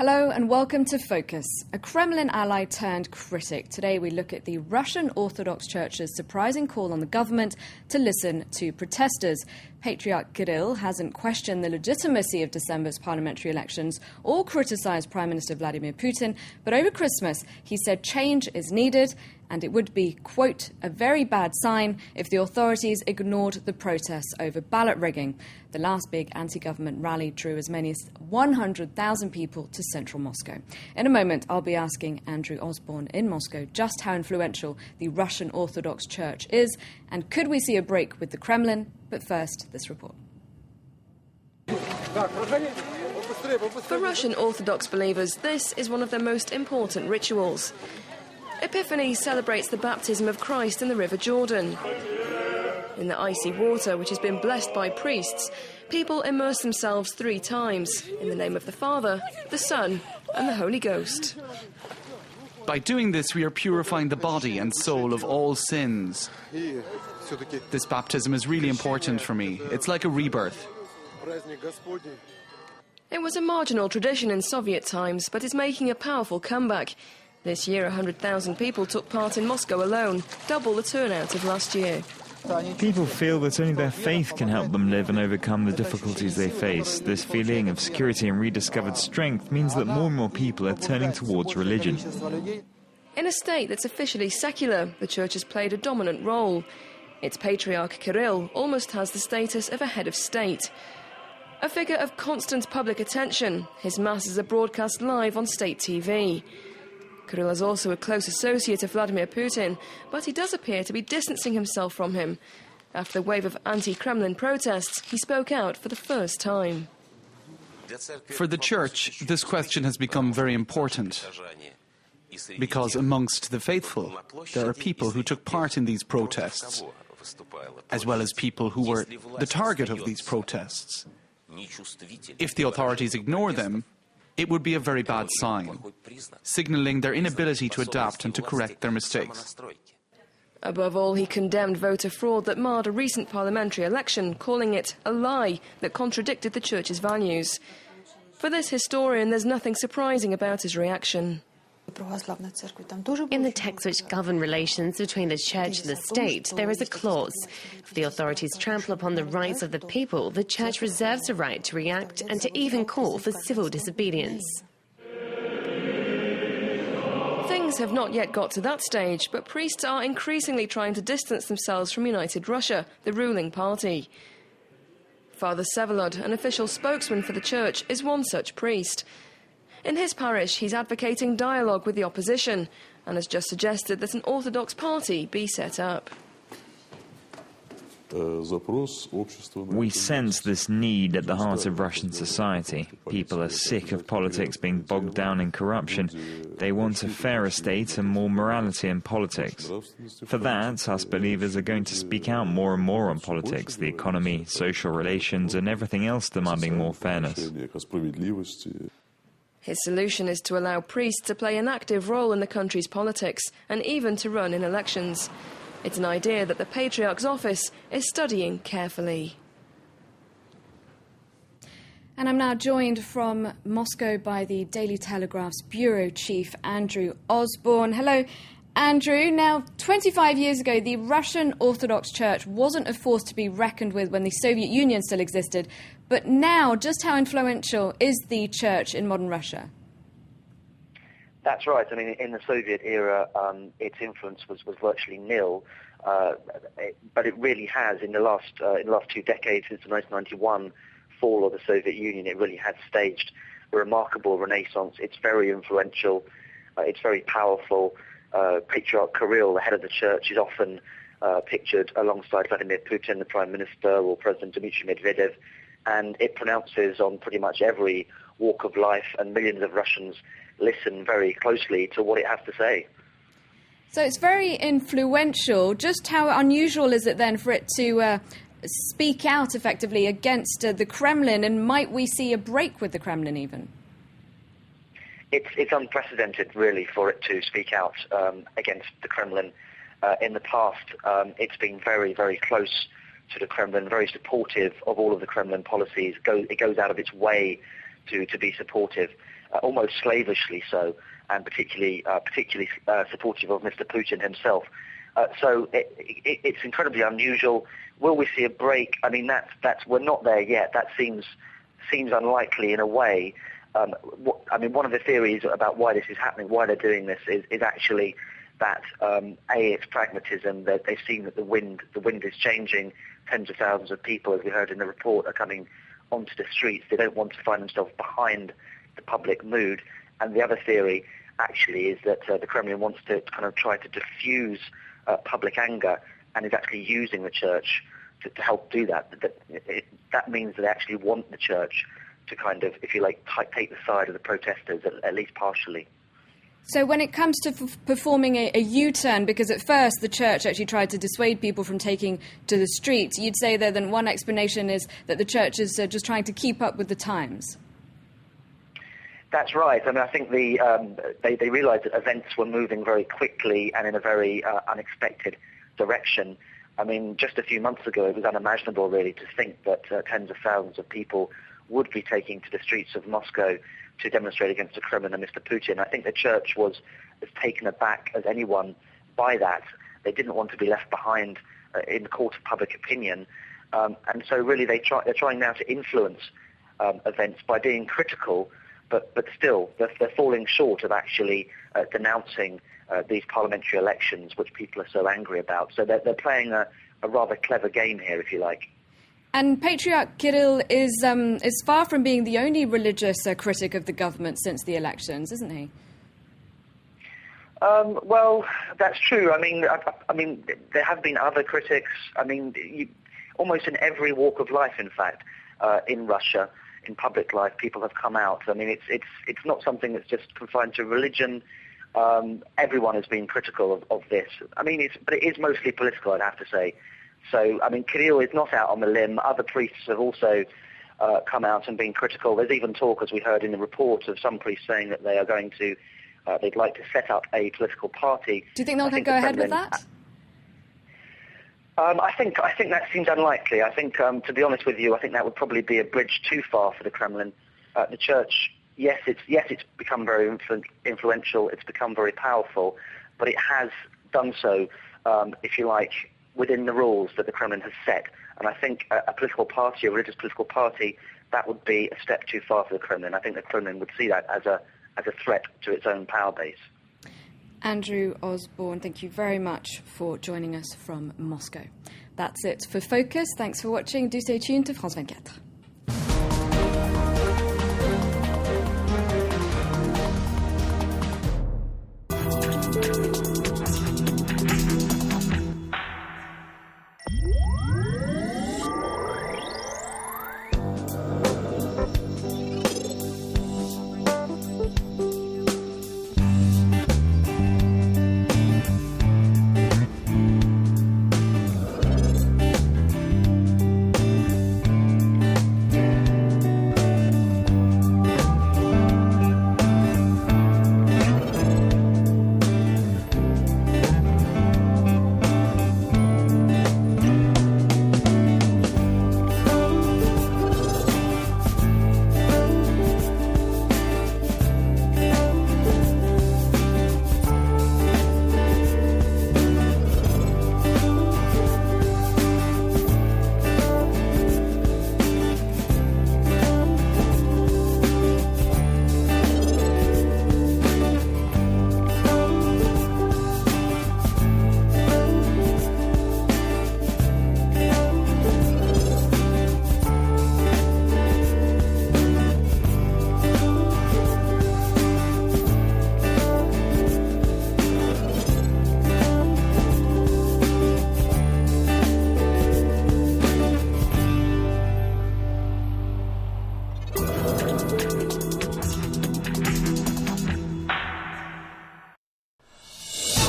Hello and welcome to Focus, a Kremlin ally turned critic. Today we look at the Russian Orthodox Church's surprising call on the government to listen to protesters. Patriarch Kirill hasn't questioned the legitimacy of December's parliamentary elections or criticised Prime Minister Vladimir Putin, but over Christmas he said change is needed and it would be, quote, a very bad sign if the authorities ignored the protests over ballot rigging. The last big anti-government rally drew as many as 100,000 people to central Moscow. In a moment, I'll be asking Andrew Osborne in Moscow just how influential the Russian Orthodox Church is, and could we see a break with the Kremlin? But first, this report. For Russian Orthodox believers, this is one of their most important rituals. Epiphany celebrates the baptism of Christ in the River Jordan. In the icy water, which has been blessed by priests, people immerse themselves 3 times in the name of the Father, the Son, and the Holy Ghost. By doing this, we are purifying the body and soul of all sins. This baptism is really important for me. It's like a rebirth. It was a marginal tradition in Soviet times, but is making a powerful comeback. This year, 100,000 people took part in Moscow alone, double the turnout of last year. People feel that only their faith can help them live and overcome the difficulties they face. This feeling of security and rediscovered strength means that more and more people are turning towards religion. In a state that's officially secular, the Church has played a dominant role. Its Patriarch Kirill almost has the status of a head of state. A figure of constant public attention, his masses are broadcast live on state TV. Kirill is also a close associate of Vladimir Putin, but he does appear to be distancing himself from him. After the wave of anti-Kremlin protests, he spoke out for the first time. For the Church, this question has become very important, because amongst the faithful, there are people who took part in these protests, as well as people who were the target of these protests. If the authorities ignore them, it would be a very bad sign, signalling their inability to adapt and to correct their mistakes. Above all, he condemned voter fraud that marred a recent parliamentary election, calling it a lie that contradicted the Church's values. For this historian, there's nothing surprising about his reaction. In the texts which govern relations between the Church and the state, there is a clause. If the authorities trample upon the rights of the people, the Church reserves the right to react and to even call for civil disobedience. Things have not yet got to that stage, but priests are increasingly trying to distance themselves from United Russia, the ruling party. Father Vsevolod, an official spokesman for the Church, is one such priest. In his parish, he's advocating dialogue with the opposition and has just suggested that an Orthodox party be set up. We sense this need at the heart of Russian society. People are sick of politics being bogged down in corruption. They want a fairer state and more morality in politics. For that, us believers are going to speak out more and more on politics, the economy, social relations, and everything else demanding more fairness. His solution is to allow priests to play an active role in the country's politics and even to run in elections. It's an idea that the Patriarch's office is studying carefully. And I'm now joined from Moscow by the Daily Telegraph's bureau chief, Andrew Osborne. Hello, Andrew. Now, 25 years ago, the Russian Orthodox Church wasn't a force to be reckoned with when the Soviet Union still existed. But now, just how influential is the Church in modern Russia? That's right. I mean, in the Soviet era, its influence was virtually nil, but it really has in the last 2 decades, since the 1991 fall of the Soviet Union. It really has staged a remarkable renaissance. It's very influential. It's very powerful. Patriarch Kirill, the head of the Church, is often pictured alongside Vladimir Putin, the Prime Minister, or President Dmitry Medvedev, and it pronounces on pretty much every walk of life, and millions of Russians listen very closely to what it has to say. So it's very influential. Just how unusual is it then for it to speak out effectively against the Kremlin, and might we see a break with the Kremlin even? It's unprecedented, really, for it to speak out against the Kremlin. In the past, it's been very, very close to the Kremlin, very supportive of all of the Kremlin policies. It goes out of its way to be supportive, almost slavishly so, and particularly supportive of Mr. Putin himself. So it's incredibly unusual. Will we see a break? I mean, that's we're not there yet. That seems unlikely in a way. I mean, one of the theories about why this is happening, why they're doing this, is actually that it's pragmatism. That they've seen that the wind is changing. Tens of thousands of people, as we heard in the report, are coming onto the streets. They don't want to find themselves behind the public mood. And the other theory actually is that the Kremlin wants to kind of try to diffuse public anger, and is actually using the church to help do that. That means that they actually want the church to kind of, if you like, take the side of the protesters, at least partially. So when it comes to performing a U-turn, because at first the church actually tried to dissuade people from taking to the streets, you'd say that then one explanation is that the church is just trying to keep up with the times. That's right. I mean, I think they realised that events were moving very quickly and in a very unexpected direction. I mean, just a few months ago, it was unimaginable, really, to think that tens of thousands of people would be taking to the streets of Moscow to demonstrate against the Kremlin and Mr. Putin. I think the church was as taken aback as anyone by that. They didn't want to be left behind in the court of public opinion. And so really they're trying now to influence events by being critical, but still they're falling short of actually denouncing these parliamentary elections, which people are so angry about. So they're playing a rather clever game here, if you like. And Patriarch Kirill is far from being the only religious critic of the government since the elections, isn't he? Well, that's true. I mean, there have been other critics. I mean, almost in every walk of life, in fact, in Russia, in public life, people have come out. I mean, it's not something that's just confined to religion. Everyone has been critical of this. I mean, but it is mostly political, I'd have to say. So, I mean, Kirill is not out on the limb. Other priests have also come out and been critical. There's even talk, as we heard in the report, of some priests saying that they are going to, they'd like to set up a political party. Do you think they'll go ahead with that? I think that seems unlikely. I think, to be honest with you, I think that would probably be a bridge too far for the Kremlin. The church, yes, it's become very influential. It's become very powerful, but it has done so, if you like, within the rules that the Kremlin has set. And I think a political party, a religious political party, that would be a step too far for the Kremlin. I think the Kremlin would see that as a threat to its own power base. Andrew Osborne, thank you very much for joining us from Moscow. That's it for Focus. Thanks for watching. Do stay tuned to France 24.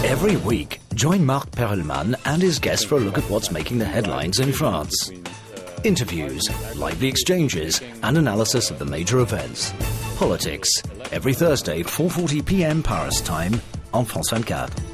Every week, join Marc Perelman and his guests for a look at what's making the headlines in France. Interviews, lively exchanges, and analysis of the major events. Politics, every Thursday, 4:40 p.m. Paris time on France 24.